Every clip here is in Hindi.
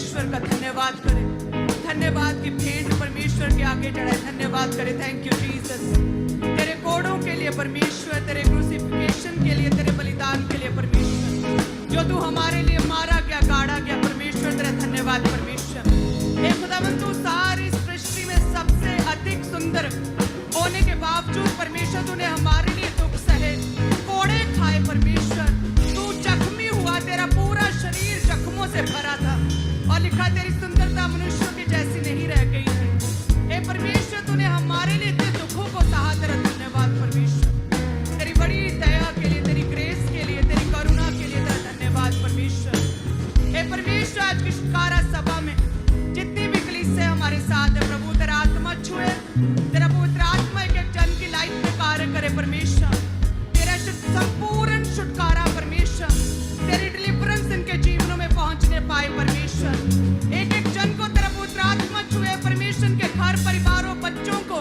परमेश्वर का धन्यवाद करें, धन्यवाद की भेंट परमेश्वर के आगे चढ़ाए, धन्यवाद करें। थैंक यू जीसस, तेरे कोड़ों के लिए परमेश्वर, तेरे क्रूसिफिकेशन के लिए, तेरे बलिदान के लिए परमेश्वर, जो तू हमारे लिए मारा गया, गाड़ा गया परमेश्वर, तेरा धन्यवाद परमेश्वर। हे खुदावंद, तू सारी सृष्टि में सबसे अधिक सुंदर होने के बावजूद परमेश्वर तूने हमारे लिए दुख सहे, कोड़े खाए परमेश्वर, तू जख्मी हुआ, तेरा पूरा शरीर जख्मों से भरा था और लिखा तेरी सुंदरता मनुष्यों के जैसी नहीं रह गई थी। हे परमेश्वर, तूने हमारे लिए इतने दुखों को सहा, तेरा धन्यवाद परमेश्वर। तेरी बड़ी दया के लिए, तेरी ग्रेस के लिए, तेरी करुणा के लिए तेरा धन्यवाद परमेश्वर। हे परमेश्वर, आज की शुक्रारा सभा में जितनी भी कलीसिया हमारे साथ है प्रभु, तेरा आत्मा छुए, तेरा पवित्र आत्मा एक एक जन की लाइफ में कार्य करे परमेश्वर, तेरा संपूर्ण छुटकारा परमेश्वर, तेरी डिलीवरेंस इनके जीवनों में पहुंचने पाए परमेश्वर। एक एक जन को तेरा पवित्र आत्मा छुए परमेश्वर, इनके घर परिवारों, बच्चों को,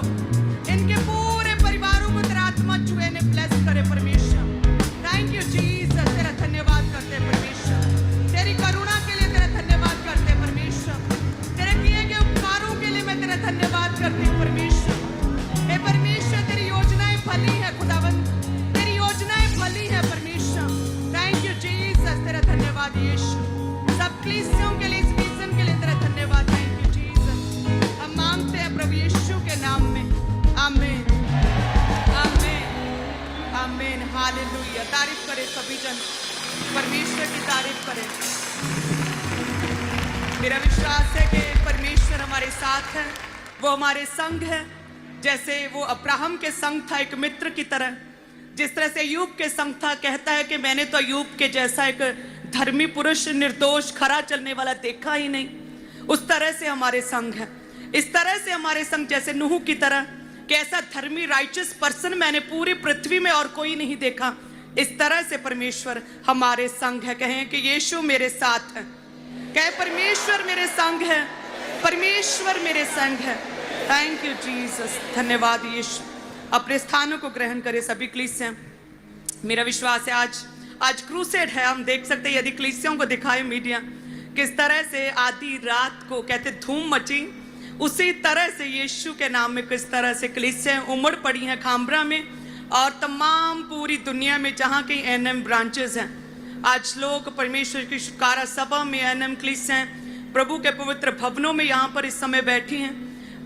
इनके पूरे परिवारों को तेरा आत्मा छुए, इन्हें ब्लेस करे परमेश्वर। थैंक यू जीसस, तेरा धन्यवाद करते परमेश्वर, तेरी करुणा के लिए तेरा धन्यवाद करते परमेश्वर, तेरे किए गए उपकारों के लिए मैं तेरा धन्यवाद करती हूँ परमेश्वर। हे परमेश्वर, तेरी योजनाएं भली है खुदावंद, तेरी योजनाएं भली है परमेश्वर। थैंक यू जीसस, तेरा धन्यवाद यीशु। सब कलीसियों के लिए, इस विजन के लिए तेरा धन्यवाद। थैंक यू जीसस, हम मांगते हैं प्रभु यीशु के नाम में, आमीन आमीन आमीन। हालेलुया। तारीफ करें सभी जन, परमेश्वर की तारीफ करें। मेरा विश्वास है कि परमेश्वर हमारे साथ है, वो हमारे संग है, जैसे वो अब्राहम के संग था एक मित्र की तरह, जिस तरह से अय्यूब के संग था। कहता है कि मैंने तो अय्यूब के जैसा एक धर्मी पुरुष, निर्दोष, खरा चलने वाला देखा ही नहीं। उस तरह से हमारे संग है, इस तरह से हमारे संग जैसे नूह की तरह, कि ऐसा धर्मी राइचस पर्सन मैंने पूरी पृथ्वी में और कोई नहीं देखा। इस तरह से परमेश्वर हमारे संग है। कहें कि यीशु मेरे साथ है, कहे परमेश्वर मेरे संग है, परमेश्वर मेरे संग है। थैंक यू जीसस, धन्यवाद यीशु। अपने स्थानों को ग्रहण करें सभी कलीसिया। मेरा विश्वास है आज क्रूसेड है। हम देख सकते हैं, यदि कलीसियों को दिखाए मीडिया, किस तरह से आधी रात को कहते धूम मची, उसी तरह से यीशु के नाम में किस तरह से कलीसियां उमड़ पड़ी हैं खामरा में और तमाम पूरी दुनिया में जहाँ कहीं एनएम ब्रांचेस हैं। आज लोग परमेश्वर की शुक्रारा सभा में, एनएम कलीसियां प्रभु के पवित्र भवनों में यहाँ पर इस समय बैठी हैं।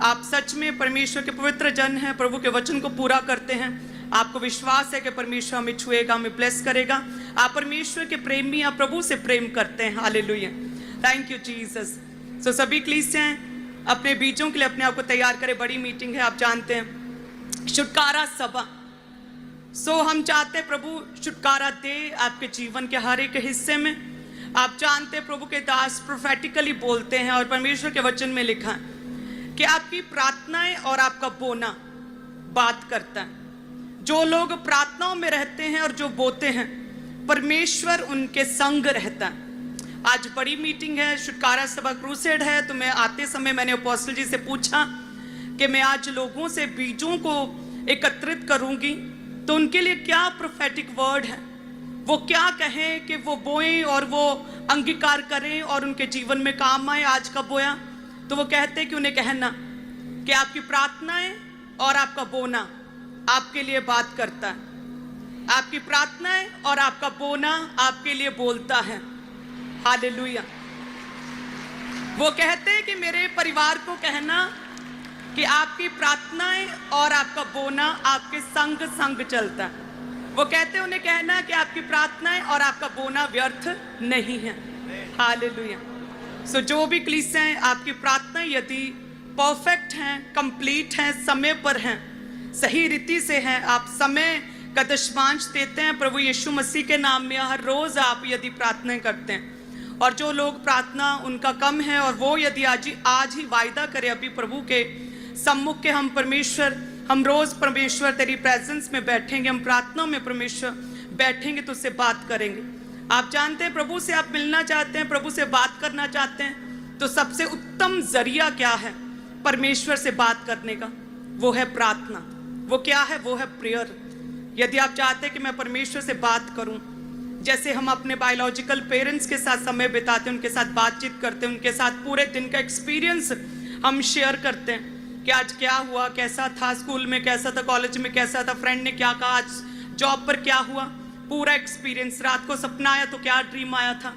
आप सच में परमेश्वर के पवित्र जन हैं, प्रभु के वचन को पूरा करते हैं। आपको विश्वास है कि परमेश्वर हमें छुएगा, हमें ब्लेस करेगा। आप परमेश्वर के प्रेमी, आप प्रभु से प्रेम करते हैं। Hallelujah, thank you Jesus. So सभी कलीसियां अपने बीजों के लिए अपने आप को तैयार करें। बड़ी मीटिंग है, आप जानते हैं, छुटकारा सभा। सो हम चाहते हैं प्रभु छुटकारा दे आपके जीवन के हर एक हिस्से में। आप जानते हैं प्रभु के दास प्रोफेटिकली बोलते हैं और परमेश्वर के वचन में लिखा है कि आपकी प्रार्थनाएं और आपका बोना बात करता है। जो लोग प्रार्थनाओं में रहते हैं और जो बोते हैं, परमेश्वर उनके संग रहता है। आज बड़ी मीटिंग है, छुटकारा सभा क्रूसेड है। तो मैं आते समय मैंने अपोस्टल जी से पूछा कि मैं आज लोगों से बीजों को एकत्रित करूंगी, तो उनके लिए क्या प्रोफेटिक वर्ड है, वो क्या कहें कि वो बोएं और वो अंगीकार करें और उनके जीवन में काम आए। आज का बोया तो वो कहते हैं कि उन्हें कहना कि आपकी प्रार्थनाएं और आपका बोना आपके लिए बात करता है। आपकी प्रार्थनाएं और आपका बोना आपके लिए बोलता है। हालेलुया। वो कहते हैं कि मेरे परिवार को कहना कि आपकी प्रार्थनाएं और आपका बोना आपके संग संग चलता है। वो कहते हैं उन्हें कहना कि आपकी प्रार्थनाएं और आपका बोना व्यर्थ नहीं है। हालेलुया। सो जो भी कलीसियां, आपकी प्रार्थनाएं यदि परफेक्ट हैं, कंप्लीट हैं, समय पर हैं, सही रीति से हैं, आप समय का दशमांश देते हैं प्रभु यीशु मसीह के नाम में, हर रोज आप यदि प्रार्थनाएं करते हैं, और जो लोग प्रार्थना उनका कम है और वो यदि आज ही वायदा करे अभी प्रभु के सम्मुख के हम परमेश्वर, हम रोज परमेश्वर तेरी प्रेजेंस में बैठेंगे, हम प्रार्थना में परमेश्वर बैठेंगे तो उससे बात करेंगे। आप जानते हैं प्रभु से आप मिलना चाहते हैं, प्रभु से बात करना चाहते हैं, तो सबसे उत्तम जरिया क्या है परमेश्वर से बात करने का? वो है प्रार्थना। वो क्या है? वो है प्रेयर। यदि आप चाहते हैं कि मैं परमेश्वर से बात करूं, जैसे हम अपने बायोलॉजिकल पेरेंट्स के साथ समय बिताते हैं, उनके साथ बातचीत करते हैं, उनके साथ पूरे दिन का एक्सपीरियंस हम शेयर करते हैं कि आज क्या हुआ, कैसा था, स्कूल में कैसा था, कॉलेज में कैसा था, फ्रेंड ने क्या कहा, आज जॉब पर क्या हुआ, पूरा एक्सपीरियंस। रात को सपना आया तो क्या ड्रीम आया था,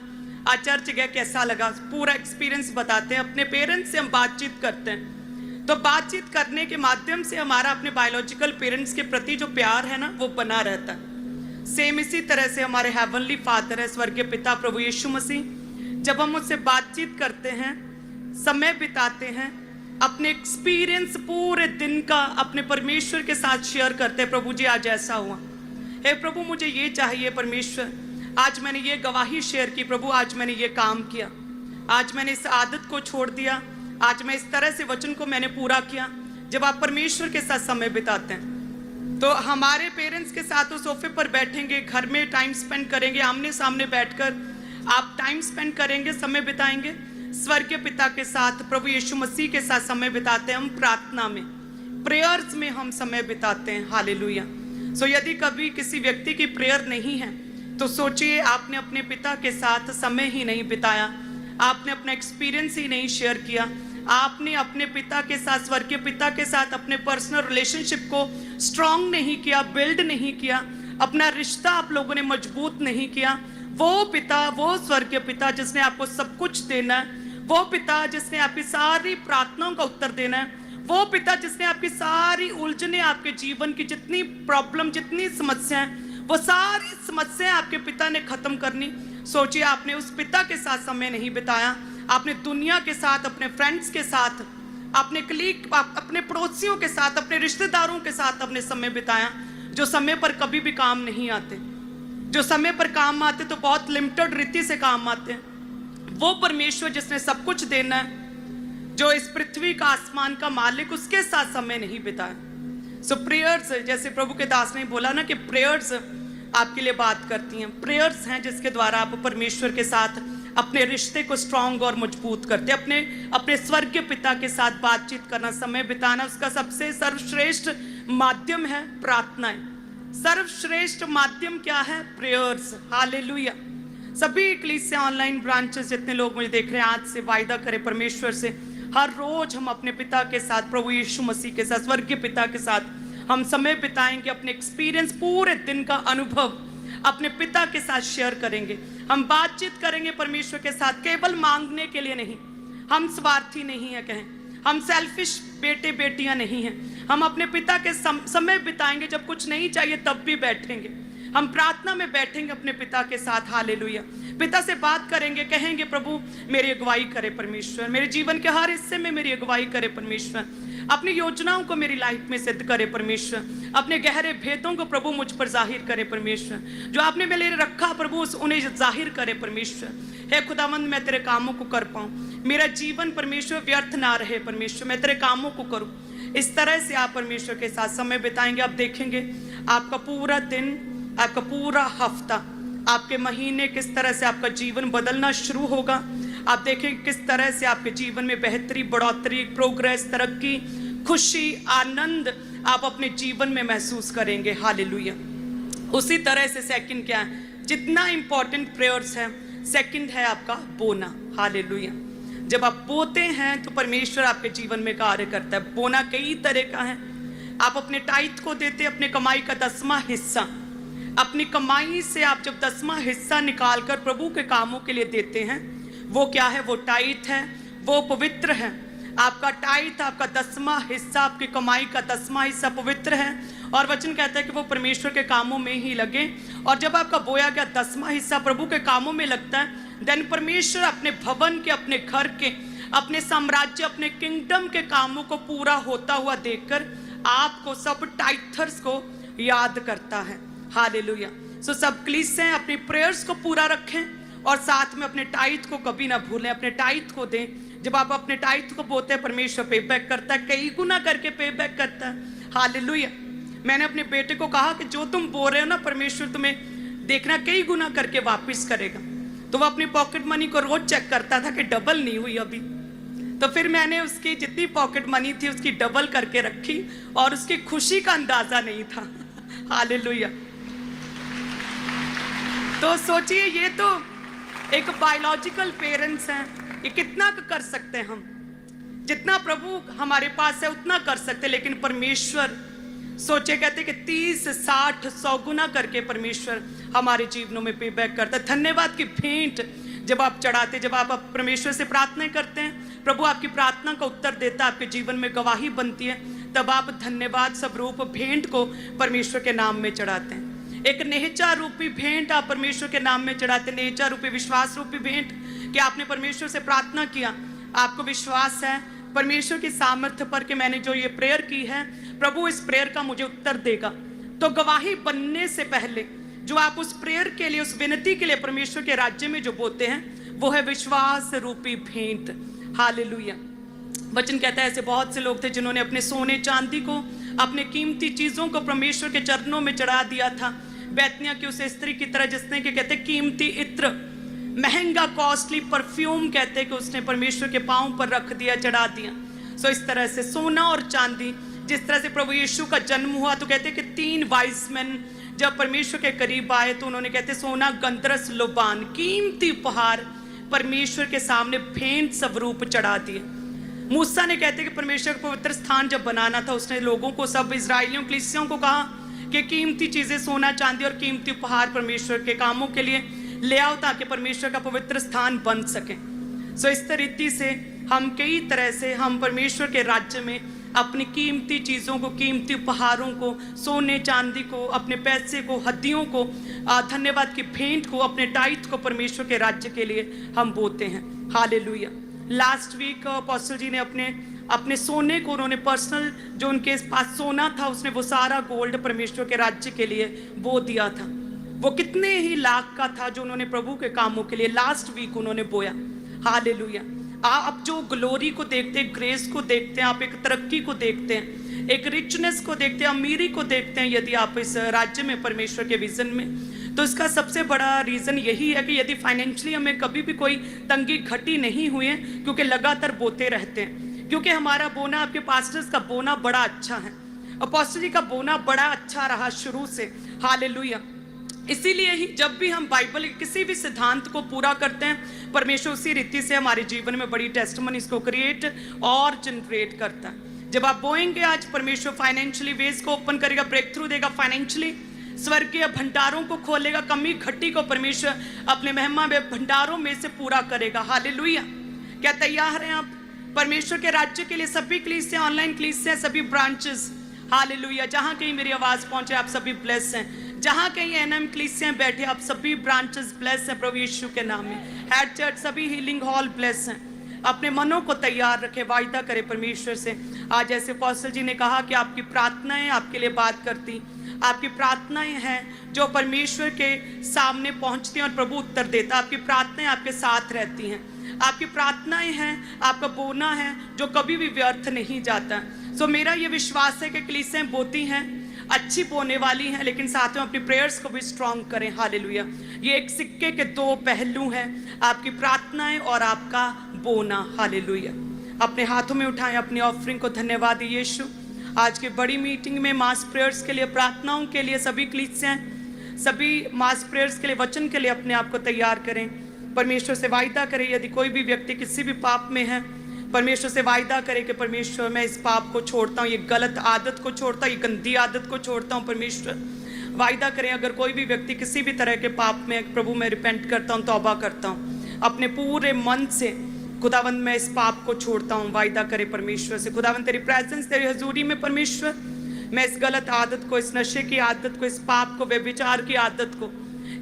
आज चर्च गए कैसा लगा, पूरा एक्सपीरियंस बताते हैं। अपने पेरेंट्स से हम बातचीत करते हैं, तो बातचीत करने के माध्यम से हमारा अपने बायोलॉजिकल पेरेंट्स के प्रति जो प्यार है ना, वो बना रहता है। सेम इसी तरह से हमारे हेवनली फादर है, स्वर्गीय पिता प्रभु यीशु मसीह, जब हम उससे बातचीत करते हैं, समय बिताते हैं, अपने एक्सपीरियंस पूरे दिन का अपने परमेश्वर के साथ शेयर करते हैं, प्रभु जी आज ऐसा हुआ, हे प्रभु मुझे ये चाहिए, परमेश्वर आज मैंने ये गवाही शेयर की, प्रभु आज मैंने ये काम किया, आज मैंने इस आदत को छोड़ दिया, आज मैं इस तरह से वचन को मैंने पूरा किया। जब आप परमेश्वर के साथ समय बिताते हैं तो हमारे पेरेंट्स के साथ उस सोफे पर बैठेंगे, घर में टाइम स्पेंड करेंगे, आमने सामने बैठकर आप टाइम स्पेंड करेंगे, समय बिताएंगे स्वर्गीय पिता के साथ, प्रभु यीशु मसीह के साथ समय बिताते हैं। हम प्रार्थना में, प्रेयर्स में हम समय बिताते हैं। हालेलुया। सो यदि कभी किसी व्यक्ति की प्रेयर नहीं है तो सोचिए आपने अपने पिता के साथ समय ही नहीं बिताया, आपने अपना एक्सपीरियंस ही नहीं शेयर किया, आपने अपने पिता के साथ, स्वर्गीय पिता के साथ अपने पर्सनल रिलेशनशिप को स्ट्रांग नहीं किया, बिल्ड नहीं किया, अपना रिश्ता आप लोगों ने मजबूत नहीं किया। वो पिता, वो स्वर्गीय पिता जिसने आपको सब कुछ देना है, वो पिता जिसने आपकी सारी प्रार्थनाओं का उत्तर देना है, वो पिता जिसने आपकी सारी उलझने, आपके जीवन की जितनी प्रॉब्लम, जितनी समस्याएं, वो सारी समस्याएं आपके पिता ने खत्म करनी। सोचिए आपने उस पिता के साथ समय नहीं बिताया, आपने दुनिया के साथ, अपने फ्रेंड्स के साथ, अपने कलीग, अपने पड़ोसियों के साथ, अपने रिश्तेदारों के साथ अपने समय बिताया, जो समय पर कभी भी काम नहीं आते, जो समय पर काम आते तो बहुत लिमिटेड रीति से काम आते हैं। वो परमेश्वर जिसने सब कुछ देना है, जो इस पृथ्वी का, आसमान का मालिक, उसके साथ समय नहीं बिताया। सो प्रेयर्स, जैसे प्रभु के दास ने बोला ना कि प्रेयर्स आपके लिए बात करती हैं, प्रेयर्स हैं जिसके द्वारा आप परमेश्वर के साथ अपने रिश्ते को स्ट्रांग और मजबूत करते, अपने स्वर्गीय पिता के साथ बातचीत करना, समय बिताना, उसका सबसे सर्वश्रेष्ठ माध्यम है प्रार्थनाएं। सर्वश्रेष्ठ माध्यम क्या है? प्रेयर्स। हालेलुया। सभी इक्लीसिया ऑनलाइन ब्रांचेस जितने लोग मुझे देख रहे हैं, आज से वायदा करें परमेश्वर से, हर रोज हम अपने पिता के साथ, प्रभु यीशु मसीह के साथ, स्वर्गीय पिता के साथ हम समय बिताएंगे, अपने एक्सपीरियंस, पूरे दिन का अनुभव अपने पिता के साथ शेयर करेंगे, हम बातचीत करेंगे परमेश्वर के साथ, केवल मांगने के लिए नहीं। हम स्वार्थी नहीं है, कहें हम सेल्फिश बेटे बेटियां नहीं हैं। हम अपने पिता के समय बिताएंगे, जब कुछ नहीं चाहिए तब भी बैठेंगे, हम प्रार्थना में बैठेंगे अपने पिता के साथ। हालेलुया। पिता से बात करेंगे, कहेंगे प्रभु मेरी अगुवाई करे परमेश्वर, मेरे जीवन के हर हिस्से में मेरी अगुवाई करे परमेश्वर, अपनी योजनाओं को मेरी लाइफ में सिद्ध करे परमेश्वर, अपने गहरे भेदों को प्रभु मुझ पर जाहिर करे परमेश्वर, जो आपने मेरे लिए रखा प्रभु उन्हें जाहिर करे परमेश्वर। हे खुदावंद, मैं तेरे कामों को कर पाऊं, मेरा जीवन परमेश्वर व्यर्थ ना रहे परमेश्वर, मैं तेरे कामों को करूं। इस तरह से आप परमेश्वर के साथ समय बिताएंगे, आप देखेंगे आपका पूरा दिन, आपका पूरा हफ्ता, आपके महीने, किस तरह से आपका जीवन बदलना शुरू होगा। आप देखें किस तरह से आपके जीवन में बेहतरी, बढ़ोतरी, प्रोग्रेस, तरक्की, खुशी, आनंद आप अपने जीवन में महसूस करेंगे। हालेलुया। उसी तरह से सेकंड क्या है? जितना इंपॉर्टेंट प्रेयर्स है, सेकंड है आपका बोना। हालेलुया। जब आप बोते हैं तो परमेश्वर आपके जीवन में कार्य करता है। बोना कई तरह का है। आप अपने टाइट को देते, अपने कमाई का 10वां हिस्सा, अपनी कमाई से आप जब 10वां हिस्सा निकालकर प्रभु के कामों के लिए देते हैं, वो क्या है? वो टाइट है, वो पवित्र है। आपका टाइट, आपका 10वां हिस्सा, आपकी कमाई का 10वां हिस्सा पवित्र है, और वचन कहता है कि वो परमेश्वर के कामों में ही लगे। और जब आपका बोया गया 10वां हिस्सा प्रभु के कामों में लगता है, देन परमेश्वर अपने भवन के, अपने घर के, अपने साम्राज्य, अपने किंगडम के कामों को पूरा होता हुआ देखकर आपको, सब टाइथर्स को याद करता है। हालेलुया। सो सब कलीसियां अपनी प्रेयर्स को पूरा रखें और साथ में अपने टाइट को कभी ना भूलें, अपने टाइट को दें। जब आप अपने टाइट को बोते हैं, परमेश्वर पे बैक करता है, कई गुना करके पे बैक करता है। हालेलुया। मैंने अपने बेटे को कहा कि जो तुम बोल रहे हो ना, परमेश्वर तुम्हें देखना कई गुना करके वापस करेगा। तो वो अपनी पॉकेट मनी को रोज चेक करता था कि डबल नहीं हुई अभी। तो फिर मैंने उसकी जितनी पॉकेट मनी थी उसकी डबल करके रखी, और उसकी खुशी का अंदाजा नहीं था। हालेलुया। तो सोचिए, ये तो एक बायोलॉजिकल पेरेंट्स हैं, ये कितना कर सकते हैं हम? जितना प्रभु हमारे पास है उतना कर सकते, लेकिन परमेश्वर सोचे, कहते कि 30, 60, 100 गुना करके परमेश्वर हमारे जीवनों में पे बैक करता है। धन्यवाद की भेंट जब आप चढ़ाते, जब आप परमेश्वर से प्रार्थना करते हैं, प्रभु आपकी प्रार्थना का उत्तर देता है, आपके जीवन में गवाही बनती है, तब आप धन्यवाद स्वरूप भेंट को परमेश्वर के नाम में चढ़ाते हैं। एक नेहचा रूपी भेंट आप परमेश्वर के नाम में चढ़ाते हैं, नेहचा रूपी विश्वास रूपी भेंट कि आपने परमेश्वर से प्रार्थना किया, आपको विश्वास है परमेश्वर की सामर्थ्य पर कि मैंने जो ये प्रेयर की है, प्रभु इस प्रेयर का मुझे उत्तर देगा। तो गवाही बनने से पहले जो आप उस प्रेयर के लिए, उस विनती के लिए परमेश्वर के राज्य में जो बोते हैं, वो है विश्वास रूपी भेंट। हालेलुया। वचन कहता है ऐसे बहुत से लोग थे जिन्होंने अपने सोने चांदी को, अपने कीमती चीजों को परमेश्वर के चरणों में चढ़ा दिया था। बैतनिया की उस स्त्री की तरह जिसने कि कहते कीमती इत्र, महंगा कॉस्टली परफ्यूम कहते कि उसने परमेश्वर के पांव पर रख दिया, चढ़ा दिया। सो इस तरह से सोना और चांदी, जिस तरह से प्रभु यीशु का जन्म हुआ तो कहते कि 3 वाइस मैन जब परमेश्वर के करीब आए तो उन्होंने कहते सोना, गंधरस, लोबान, कीमती उपहार परमेश्वर के सामने भेंट स्वरूप चढ़ा दिए। मूसा ने कहते कि परमेश्वर का पवित्र स्थान जब बनाना था, उसने लोगों को, सब इजराइलियों, कलीसियों को कहा कि कीमती चीजें, सोना चांदी और कीमती उपहार परमेश्वर के कामों के लिए ले आओ ताकि परमेश्वर का पवित्र स्थान बन सके। सो इस तरीके से हम कई तरह से हम परमेश्वर के राज्य में अपनी कीमती चीज़ों को, कीमती उपहारों को, सोने चांदी को, अपने पैसे को, हड्डियों को, धन्यवाद की भेंट को, अपने टाइट को परमेश्वर के राज्य के लिए हम बोते हैं। हालेलुया। लास्ट वीक अपोस्टल जी ने अपने सोने को, उन्होंने पर्सनल जो उनके पास सोना था उसने वो सारा गोल्ड परमेश्वर के राज्य के लिए बो दिया था। वो कितने ही लाख का था जो उन्होंने प्रभु के कामों के लिए लास्ट वीक उन्होंने बोया। हालेलुया। आप जो ग्लोरी को देखते हैं, ग्रेस को देखते हैं, आप एक तरक्की को देखते हैं, एक रिचनेस को देखते हैं, अमीरी को देखते हैं, यदि आप इस राज्य में परमेश्वर के विजन में, तो इसका सबसे बड़ा रीज़न यही है कि यदि फाइनेंशियली हमें कभी भी कोई तंगी घटी नहीं हुई है, क्योंकि लगातार बोते रहते हैं, क्योंकि हमारा बोना, आपके पास्टर्स का बोना बड़ा अच्छा है, अपोस्टल जी का बोना बड़ा अच्छा रहा शुरू से। हालेलुया। इसीलिए ही जब भी हम बाइबल के किसी भी सिद्धांत को पूरा करते हैं, परमेश्वर उसी रीति से हमारे जीवन में बड़ी टेस्टमनीज को क्रिएट और जनरेट करता है। जब आप बोएंगे आज, परमेश्वर फाइनेंशियली वेज को ओपन करेगा, ब्रेक थ्रू देगा फाइनेंशियली, स्वर्गीय भंडारों को खोलेगा, कमी घटी को परमेश्वर अपने महिमा में भंडारों में से पूरा करेगा। हालेलुया। क्या तैयार हैं आप परमेश्वर के राज्य के लिए? सभी कलीसिया, ऑनलाइन कलीसिया, सभी ब्रांचेस, हालेलुया, जहां कहीं मेरी आवाज पहुंचे आप सभी ब्लेस हैं। जहां कहीं एनएम कलीसिया बैठे आप सभी ब्रांचेस ब्लेस हैं प्रभु यीशु के नाम में। हेड चर्च, सभी हीलिंग हॉल ब्लेस हैं। अपने मनों को तैयार रखें, वायदा करें परमेश्वर से। आज जैसे अपोस्टल जी ने कहा कि आपकी प्रार्थनाएं आपके लिए बात करती, आपकी प्रार्थनाएं हैं जो परमेश्वर के सामने पहुंचती हैं और प्रभु उत्तर देता। आपकी प्रार्थनाएं आपके साथ रहती हैं, आपकी प्रार्थनाएं हैं, आपका बोना है जो कभी भी व्यर्थ नहीं जाता। सो मेरा ये विश्वास है कि कलीसियां बोती हैं, अच्छी बोने वाली हैं, लेकिन साथ में अपनी प्रेयर्स को भी स्ट्रॉन्ग करें। हालेलुया। ये एक सिक्के के 2 पहलू हैं, आपकी प्रार्थनाएं और आपका बोना। हालेलुया। अपने हाथों में उठाएं अपनी ऑफरिंग को। धन्यवाद यीशु, आज की बड़ी मीटिंग में मास प्रेयर्स के लिए, प्रार्थनाओं के लिए सभी कलीसियां, सभी मास प्रेयर्स के लिए, वचन के लिए अपने आप को तैयार करें। परमेश्वर से वायदा करें, यदि कोई भी व्यक्ति किसी भी पाप में है, परमेश्वर से वायदा करे कि परमेश्वर मैं इस पाप को छोड़ता हूँ, ये गलत आदत को छोड़ता हूँ, ये गंदी आदत को छोड़ता हूँ। परमेश्वर वायदा करें, अगर कोई भी व्यक्ति किसी भी तरह के पाप में, प्रभु मैं रिपेंट करता हूँ, तौबा करता हूँ, अपने पूरे मन से खुदावंद मैं इस पाप को छोड़ता हूँ। वायदा करे परमेश्वर से, खुदावंद तेरी प्रेजेंस, तेरी हजूरी में परमेश्वर मैं इस गलत आदत को, इस नशे की आदत को, इस पाप को, व्यभिचार की आदत को,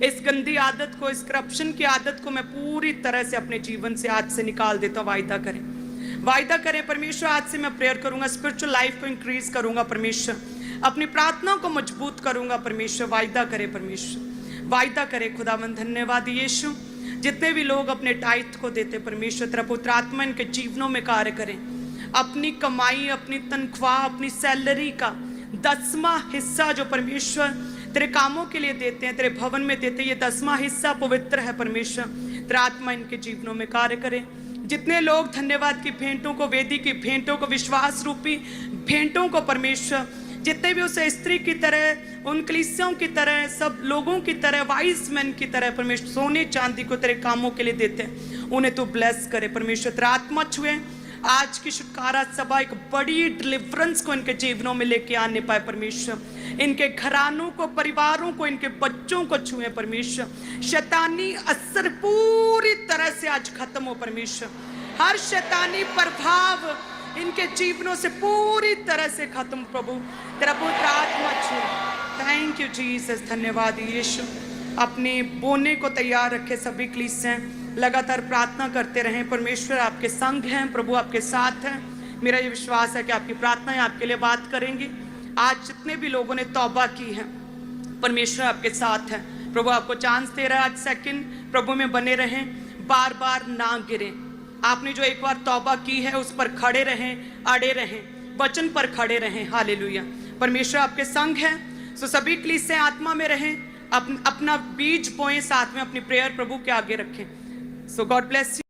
इस गंदी आदत को, इस करप्शन की आदत को मैं पूरी तरह से अपने जीवन से आज से निकाल देता हूँ। वायदा करें, वायदा करें परमेश्वर, आज से मैं प्रेयर करूंगा, स्पिरिचुअल लाइफ को इंक्रीज करूंगा परमेश्वर, अपनी प्रार्थना को मजबूत करूंगा परमेश्वर। वायदा करे परमेश्वर, वायदा करे खुदावंद। धन्यवाद यीशु। जितने भी लोग अपने टाइट को देते परमेश्वर, तेरा पुत्र आत्मा इनके जीवनों में कार्य करें। अपनी कमाई, अपनी तनख्वाह, अपनी सैलरी का 10वां हिस्सा जो परमेश्वर तेरे कामों के लिए देते हैं, तेरे भवन में देते हैं, ये 10वां हिस्सा पवित्र है परमेश्वर। तेरा आत्मा इनके जीवनों में कार्य करे। जितने लोग धन्यवाद की भेंटों को, वेदी की भेंटों को, विश्वास रूपी भेंटों को परमेश्वर जितने भी उसे स्त्री की तरह, उन कलीसियों की तरह, सब लोगों की तरह, वाइस मैन की तरह परमेश्वर सोने चांदी को तेरे कामों के लिए देते हैं, उन्हें तू ब्लेस करे परमेश्वर। तेरा आत्मा छुए, आज की शुक्रारा सभा एक बड़ी डिलीवरेंस को इनके जीवनों में लेके आने पाए परमेश्वर। इनके घरानों को, परिवारों को, इनके बच्चों को छुए परमेश्वर। शैतानी असर पूरी तरह से आज खत्म हो परमेश्वर। हर शैतानी प्रभाव इनके जीवनों से पूरी तरह से खत्म प्रभु। तेरा पुत्र आत्मा छुए। थैंक यू जीसस, धन्यवाद यीशु। अपने बोने को तैयार रखे सभी कलीसियां, लगातार प्रार्थना करते रहें। परमेश्वर आपके संग हैं, प्रभु आपके साथ हैं। मेरा ये विश्वास है कि आपकी प्रार्थनाएं आपके लिए बात करेंगी। आज जितने भी लोगों ने तौबा की है, परमेश्वर आपके साथ है। प्रभु आपको चांस दे रहा है, आज सेकंड प्रभु में बने रहें, बार बार ना गिरें। आपने जो एक बार तौबा की है उस पर खड़े रहें, अड़े रहें, वचन पर खड़े रहें। हालेलुया। परमेश्वर आपके संग है। सो सभी कलीसियां आत्मा में रहें, अपना बीज बोएं, साथ में अपनी प्रेयर प्रभु के आगे रखें। सो गॉड ब्लेस यू।